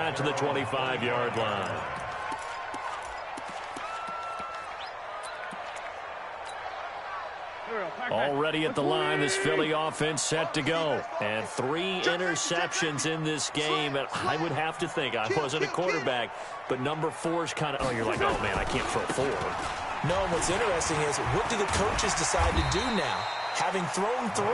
got to the 25-yard line. Already at the line, this Philly offense set to go. And 3 interceptions in this game. And I would have to think, I wasn't a quarterback, but number 4's kind of, you're like, oh, man, I can't throw 4. No, what's interesting is, what do the coaches decide to do now? Having thrown 3,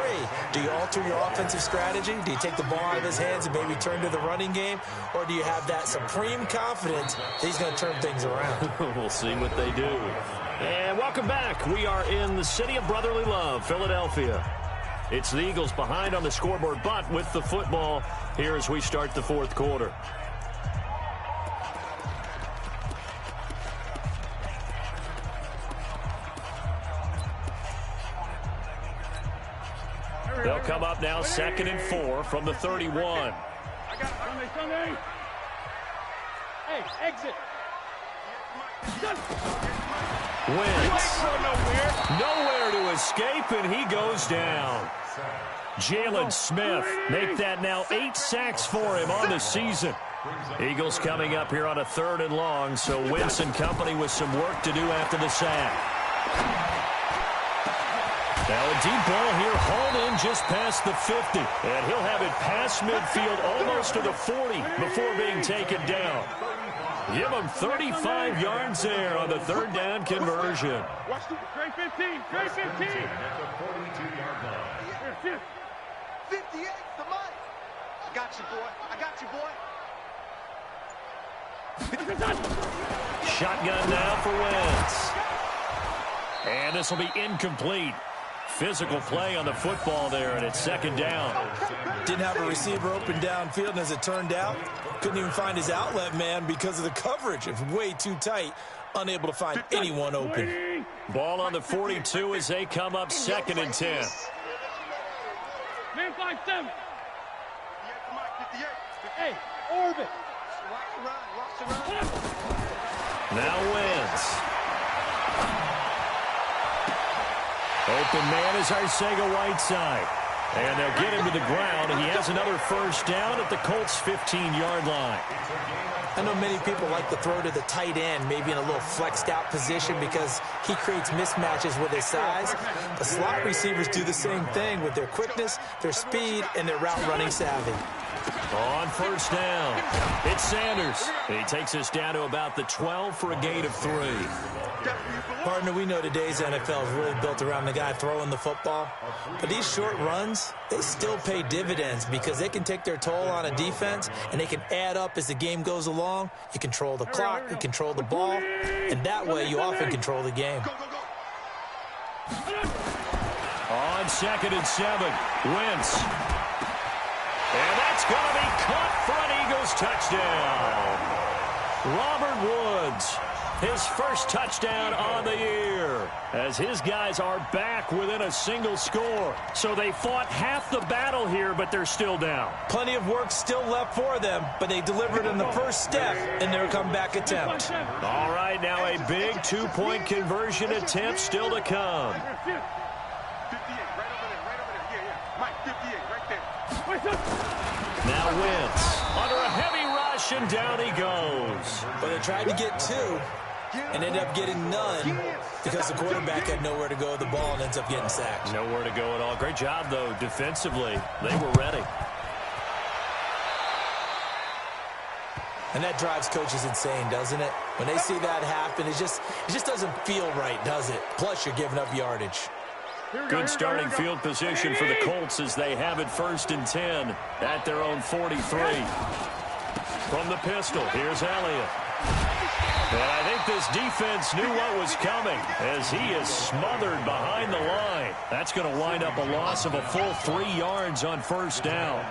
do you alter your offensive strategy? Do you take the ball out of his hands and maybe turn to the running game? Or do you have that supreme confidence that he's going to turn things around? We'll see what they do. And welcome back. We are in the city of brotherly love, Philadelphia. It's the Eagles behind on the scoreboard, but with the football here as we start the 4th quarter. They'll come up now 2nd and 4 from the 31. I got Sunday. Hey, exit. Wentz. Nowhere to escape, and he goes down. Jalen Smith make that now 8 sacks for him on the season. Eagles coming up here on a 3rd and long, so Wentz and company with some work to do after the sack. Now a deep ball here, hauled in just past the 50. And he'll have it past midfield almost to the 40 before being taken down. Give him 35 yards there on the 3rd down conversion. Watch the Trey 15. Trey 15. 58, the money. I got you, boy. I got you, boy. Shotgun now for Wentz. And this will be incomplete. Physical play on the football there, and it's 2nd down. Didn't have a receiver open downfield, and as it turned out, couldn't even find his outlet man because of the coverage. It was way too tight, unable to find anyone open. Ball on the 42 as they come up 2nd and 10. Man 5-7. Hey, orbit. Now Wentz. Open man is Arcega-Whiteside. And they'll get him to the ground, and he has another 1st down at the Colts' 15-yard line. I know many people like to throw to the tight end, maybe in a little flexed out position because he creates mismatches with his size. The slot receivers do the same thing with their quickness, their speed, and their route running savvy. On 1st down, it's Sanders. He takes us down to about the 12 for a gain of 3. Partner, we know today's NFL is really built around the guy throwing the football. But these short runs, they still pay dividends because they can take their toll on a defense, and they can add up as the game goes along. You control the clock, you control the ball, and that way you often control the game. On 2nd and 7, Wentz. And that's going to be caught for an Eagles touchdown. Robert Woods, his 1st touchdown on the year, as his guys are back within a single score. So they fought half the battle here, but they're still down. Plenty of work still left for them, but they delivered in the 1st step in their comeback attempt. All right, now a big 2-point conversion attempt still to come. 58, right over there. Yeah. Mike, 58, right there. Now Wentz under a heavy rush, and down he goes. But they tried to get 2 and ended up getting none because the quarterback had nowhere to go with the ball and ends up getting sacked. Nowhere to go at all. Great job, though, defensively. They were ready. And that drives coaches insane, doesn't it? When they see that happen, it just doesn't feel right, does it? Plus, you're giving up yardage. Good starting field position for the Colts as they have it 1st and 10 at their own 43. From the pistol, here's Elliott. And I think this defense knew what was coming as he is smothered behind the line. That's going to wind up a loss of a full 3 yards on 1st down.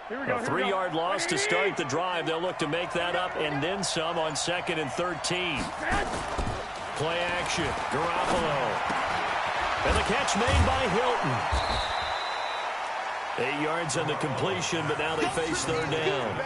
A 3-yard loss to start the drive. They'll look to make that up and then some on 2nd and 13. Play action. Garoppolo. And the catch made by Hilton. 8 yards on the completion, but now they face third down.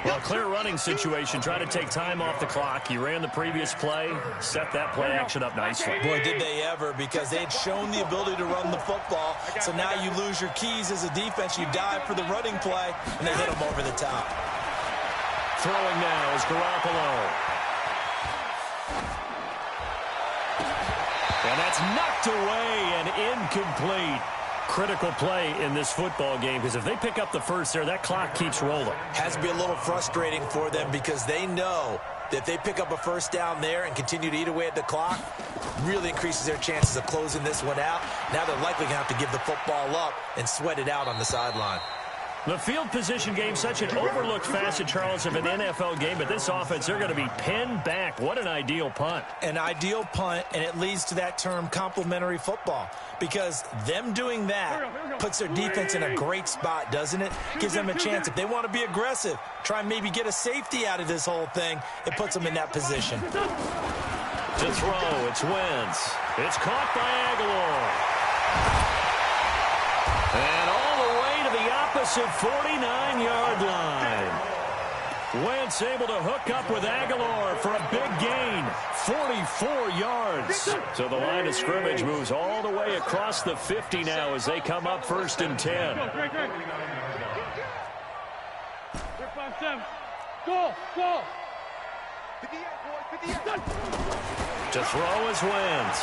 Well, clear running situation. Try to take time off the clock. He ran the previous play, set that play action up nicely. Boy, did they ever, because they had shown the ability to run the football. So now you lose your keys as a defense. You dive for the running play, and they hit them over the top. Throwing now is Garoppolo. And that's knocked away and incomplete. Critical play in this football game, because if they pick up the first there, that clock keeps rolling. Has to be a little frustrating for them, because they know that if they pick up a first down there and continue to eat away at the clock, really increases their chances of closing this one out. Now they're likely going to have to give the football up and sweat it out on the sideline. The field position game, such an overlooked facet, Charles, of an NFL game, but this offense, they're going to be pinned back. What an ideal punt. An ideal punt, and it leads to that term complementary football, because them doing that puts their defense in a great spot, doesn't it? Gives them a chance. If they want to be aggressive, try and maybe get a safety out of this whole thing, it puts them in that position. To throw, it's Wentz. It's caught by Aguilar. And all the way to the opposite 49-yard line. Wentz able to hook up with Aguilar for a big gain, 44 yards. So the line of scrimmage moves all the way across the 50 now as they come up 1st and 10. Go. To throw is Wentz.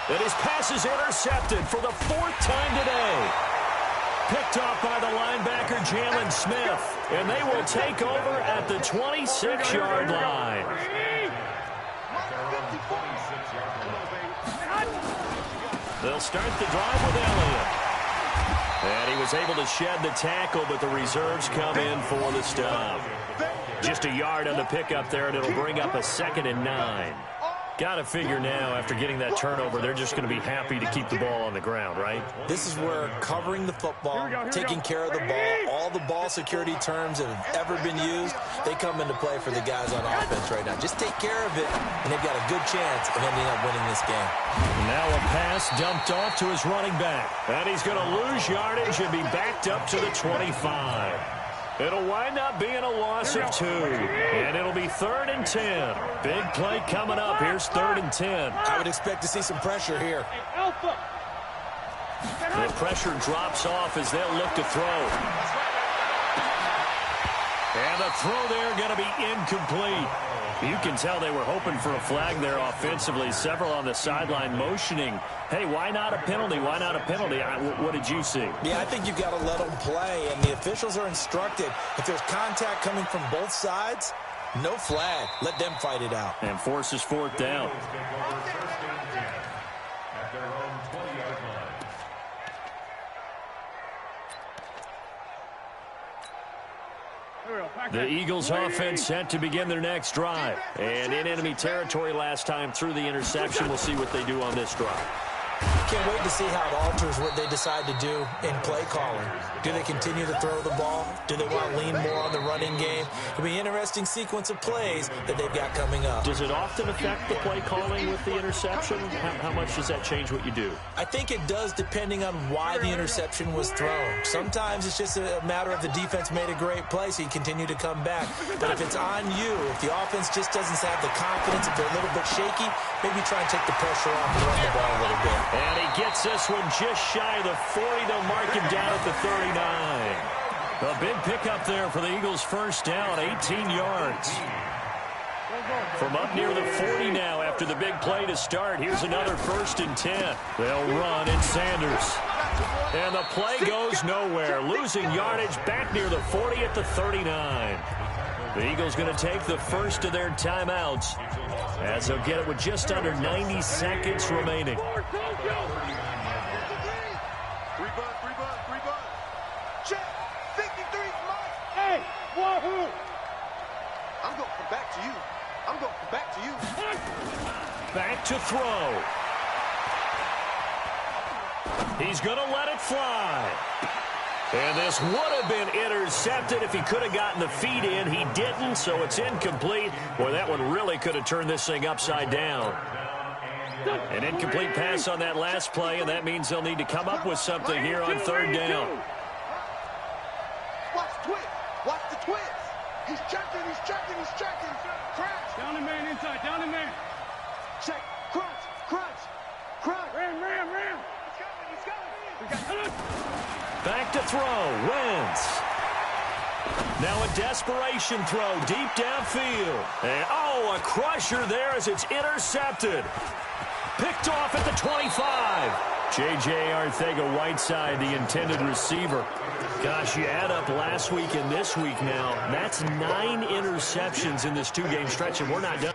And his pass is intercepted for the 4th time today. Picked off by the linebacker, Jalen Smith. And they will take over at the 26-yard line. They'll start the drive with Elliott. And he was able to shed the tackle, but the reserves come in for the stop. Just a yard on the pickup there, and it'll bring up a 2nd and 9. Got to figure now, after getting that turnover, they're just going to be happy to keep the ball on the ground, right? This is where covering the football, taking care of the ball, all the ball security terms that have ever been used, they come into play for the guys on offense right now. Just take care of it, and they've got a good chance of ending up winning this game. Now a pass dumped off to his running back. And he's going to lose yardage and be backed up to the 25. It'll wind up being a loss of 2. And it'll be 3rd and 10. Big play coming up. Here's 3rd and 10. I would expect to see some pressure here. The pressure drops off as they'll look to throw. And the throw there going to be incomplete. You can tell they were hoping for a flag there offensively. Several on the sideline motioning, hey, why not a penalty? Why not a penalty? What did you see? Yeah, I think you've got to let them play, and the officials are instructed, if there's contact coming from both sides, no flag. Let them fight it out. And forces 4th down. The Eagles offense set to begin their next drive. And in enemy territory last time through the interception. We'll see what they do on this drive. Can't wait to see how it alters what they decide to do in play calling. Do they continue to throw the ball? Do they want to lean more on the running game? It'll be an interesting sequence of plays that they've got coming up. Does it often affect the play calling with the interception? How much does that change what you do? I think it does, depending on why the interception was thrown. Sometimes it's just a matter of the defense made a great play, so you continue to come back. But if it's on you, if the offense just doesn't have the confidence, if they're a little bit shaky, maybe try and take the pressure off and run the ball a little bit. And he gets this one just shy of the 40. They'll mark him down at the 39. A big pickup there for the Eagles' first down, 18 yards. From up near the 40 now after the big play to start. Here's another 1st and 10. They'll run in Sanders. And the play goes nowhere. Losing yardage back near the 40 at the 39. The Eagles going to take the first of their timeouts as they'll get it with just under 90 seconds remaining. Check. 53's mine. Hey, wahoo! I'm going to come back to you. I'm going to come back to you. Back to throw. He's going to let it fly. And this would have been intercepted if he could have gotten the feet in. He didn't, so it's incomplete. Boy, that one really could have turned this thing upside down. An incomplete pass on that last play, and that means they'll need to come up with something here on third down. Watch the twist. Watch the twist. He's checking. He's checking. He's checking. Crunch. Down the man inside. Down the man. Check. Crunch. Crunch. Crunch. Ram. He's coming. Back to throw. Wentz. Now a desperation throw deep downfield. And, a crusher there as it's intercepted. Picked off at the 25. J.J. Arcega-Whiteside, the intended receiver. Gosh, you add up last week and this week now. That's 9 interceptions in this 2-game stretch, and we're not done.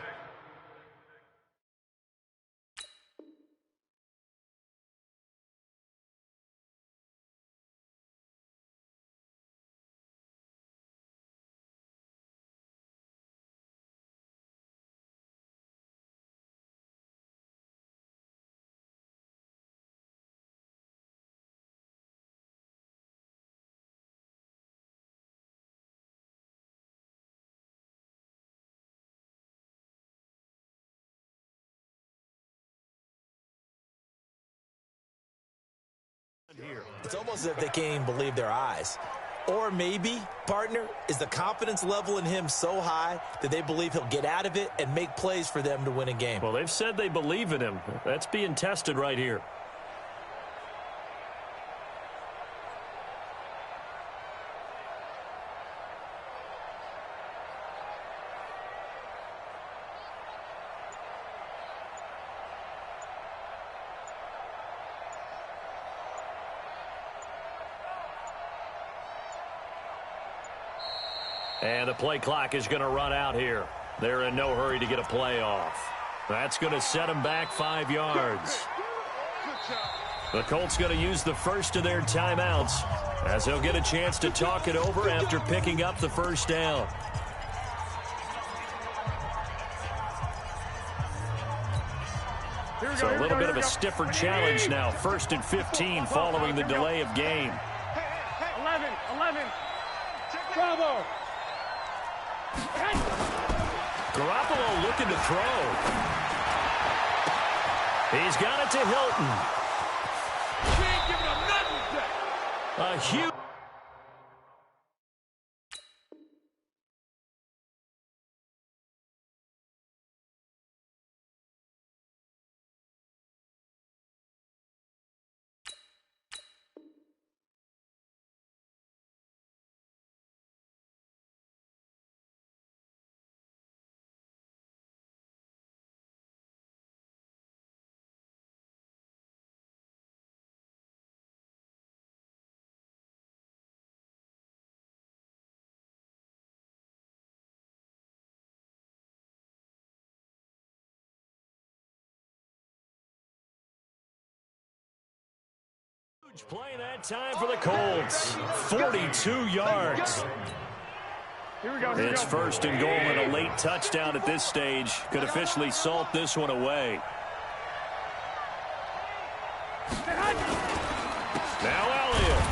Here. It's almost as if they can't even believe their eyes. Or maybe, partner, is the confidence level in him so high that they believe he'll get out of it and make plays for them to win a game. Well, they've said they believe in him. That's being tested right here. And the play clock is going to run out here. They're in no hurry to get a play off. That's going to set them back 5 yards. The Colts going to use the first of their timeouts as they'll get a chance to talk it over after picking up the first down. So a little bit of a stiffer challenge now. 1st and 15 following the delay of game. 11. Bravo. Garoppolo looking to throw. He's got it to Hilton. Can't give him nothing. A huge... play that time for the Colts. 42 yards. Here we go. It's 1st and goal, and a late touchdown at this stage could officially salt this one away. Now Elliott.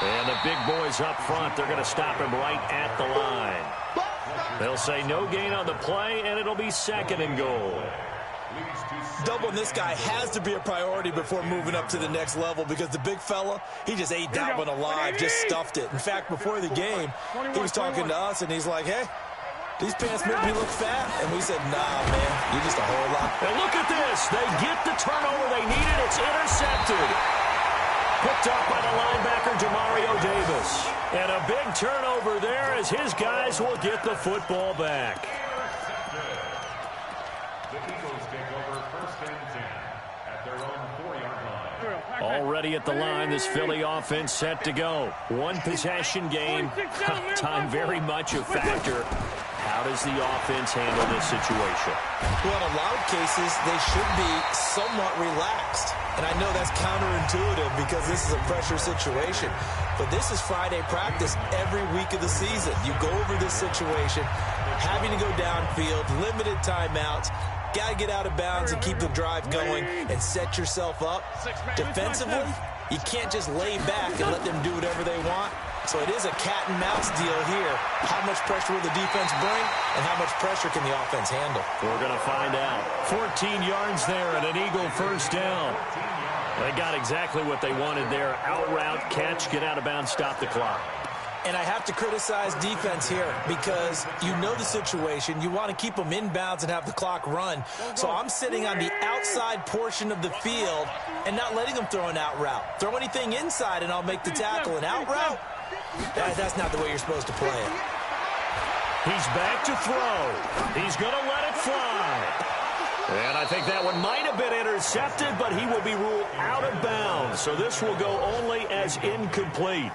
And the big boys up front, they're going to stop him right at the line. They'll say no gain on the play, and it'll be 2nd and goal. Doubling this guy has to be a priority before moving up to the next level because the big fella, he just ate that one alive, just stuffed it. In fact, before the game, he was talking to us, and he's like, hey, these pants make me look fat. And we said, nah, man, you're just a whole lot. And look at this. They get the turnover they needed. It's intercepted. Picked up by the linebacker, Demario Davis. And a big turnover there as his guys will get the football back. Already at the line, this Philly offense set to go. One possession game. Time very much a factor. How does the offense handle this situation? Well, in a lot of cases, they should be somewhat relaxed. And I know that's counterintuitive because this is a pressure situation. But this is Friday practice every week of the season. You go over this situation, having to go downfield, limited timeouts. Got to get out of bounds and keep the drive going and set yourself up. Defensively, you can't just lay back and let them do whatever they want. So it is a cat and mouse deal here. How much pressure will the defense bring, and how much pressure can the offense handle? We're going to find out. 14 yards there and an Eagle first down. They got exactly what they wanted there. Out route, catch, get out of bounds, stop the clock. And I have to criticize defense here because you know the situation. You want to keep them inbounds and have the clock run. So I'm sitting on the outside portion of the field and not letting them throw an out route. Throw anything inside and I'll make the tackle. An out route? That's not the way you're supposed to play it. He's back to throw. He's going to let it fly. And I think that one might have been intercepted, but he will be ruled out of bounds. So this will go only as incomplete.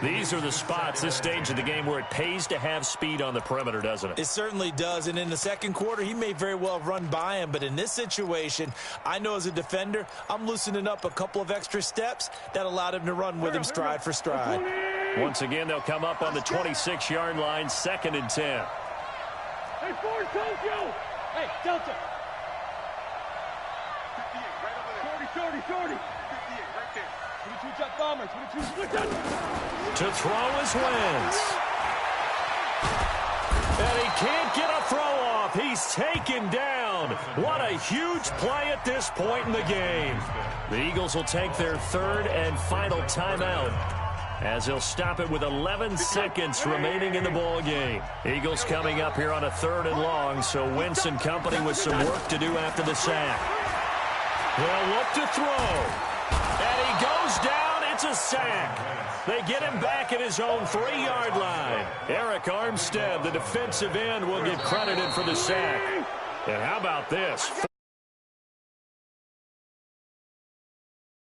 These are the spots, this stage of the game, where it pays to have speed on the perimeter, doesn't it? It certainly does, and in the second quarter, he may very well have run by him, but in this situation, I know as a defender, I'm loosening up a couple of extra steps that allowed him to run with him stride for stride. Once again, they'll come up on the 26-yard line, 2nd and 10. Hey, Ford, Tokyo! Hey, Delta! 58, right over there. 40, 58, right there. 22 jet bomber, 22 split jet. To throw is Wentz. And he can't get a throw off. He's taken down. What a huge play at this point in the game. The Eagles will take their 3rd and final timeout, as he'll stop it with 11 seconds remaining in the ball game. Eagles coming up here on a 3rd and long, so Wentz and company with some work to do after the sack. They'll look to throw. And he goes down. It's a sack. They get him back at his own 3-yard line. Eric Armstead, the defensive end, will get credited for the sack. And how about this?